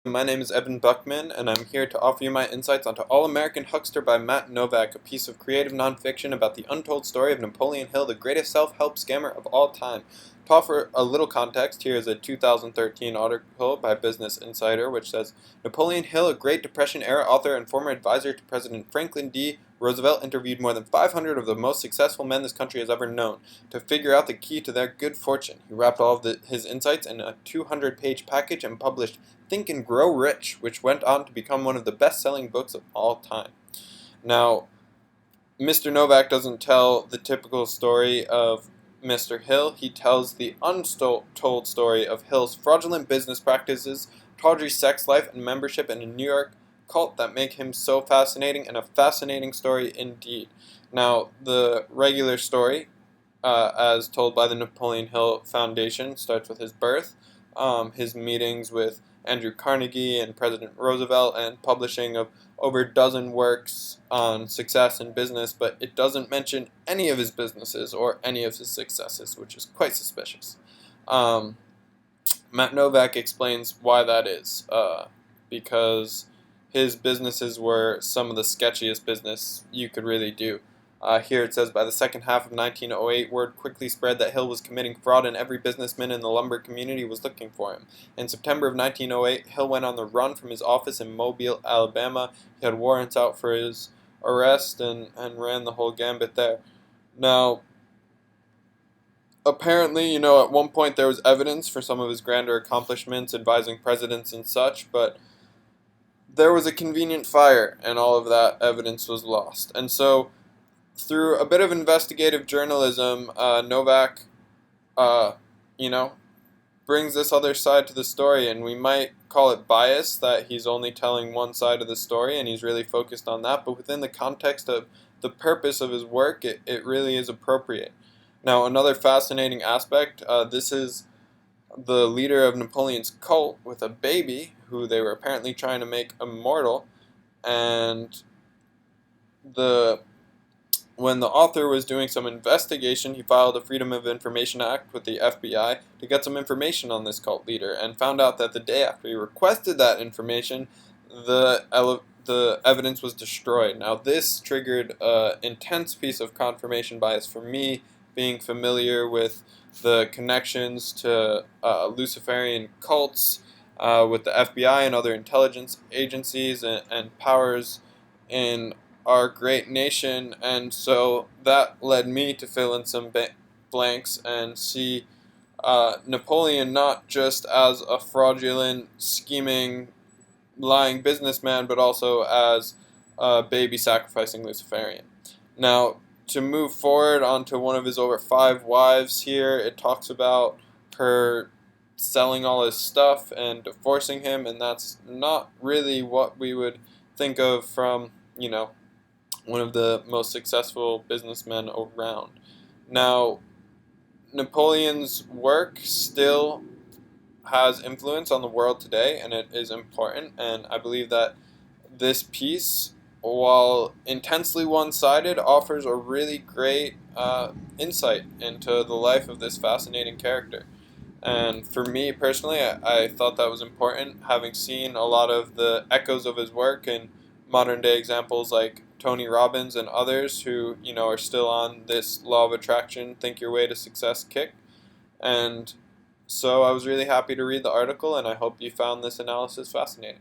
My name is Evan Buckman, and I'm here to offer you my insights onto All-American Huckster by Matt Novak, a piece of creative nonfiction about the untold story of Napoleon Hill, the greatest self-help scammer of all time. To offer a little context, here is a 2013 article by Business Insider, which says, Napoleon Hill, a Great Depression-era author and former advisor to President Franklin D. Roosevelt, interviewed more than 500 of the most successful men this country has ever known to figure out the key to their good fortune. He wrapped all of his insights in a 200-page package and published Think and Grow Rich, which went on to become one of the best-selling books of all time. Now, Mr. Novak doesn't tell the typical story of Mr. Hill. He tells the untold story of Hill's fraudulent business practices, tawdry sex life, and membership in a New York cult that make him so fascinating, and a fascinating story indeed. Now, the regular story, as told by the Napoleon Hill Foundation, starts with his birth, his meetings with Andrew Carnegie and President Roosevelt, and publishing of over a dozen works on success in business, but it doesn't mention any of his businesses or any of his successes, which is quite suspicious. Matt Novak explains why that is, because his businesses were some of the sketchiest business you could really do. Here it says, by the second half of 1908, word quickly spread that Hill was committing fraud and every businessman in the lumber community was looking for him. In September of 1908, Hill went on the run from his office in Mobile, Alabama. He had warrants out for his arrest and ran the whole gambit there. Now, apparently, at one point there was evidence for some of his grander accomplishments, advising presidents and such, but there was a convenient fire and all of that evidence was lost. And so, through a bit of investigative journalism, Novak, brings this other side to the story, and we might call it bias, that he's only telling one side of the story, and he's really focused on that, but within the context of the purpose of his work, it really is appropriate. Now, another fascinating aspect, this is the leader of Napoleon's cult with a baby, who they were apparently trying to make immortal, and when the author was doing some investigation, he filed a Freedom of Information Act with the FBI to get some information on this cult leader, and found out that the day after he requested that information, the evidence was destroyed. Now, this triggered an intense piece of confirmation bias for me, being familiar with the connections to Luciferian cults with the FBI and other intelligence agencies and powers in our great nation, and so that led me to fill in some blanks and see Napoleon not just as a fraudulent, scheming, lying businessman, but also as a baby sacrificing Luciferian. Now, to move forward onto one of his over 5 wives here, it talks about her selling all his stuff and divorcing him, and that's not really what we would think of from, one of the most successful businessmen around. Now, Napoleon's work still has influence on the world today, and it is important, and I believe that this piece, while intensely one-sided, offers a really great insight into the life of this fascinating character. And for me personally, I thought that was important, having seen a lot of the echoes of his work in modern-day examples like Tony Robbins and others who, are still on this law of attraction, think your way to success kick. And so I was really happy to read the article, and I hope you found this analysis fascinating.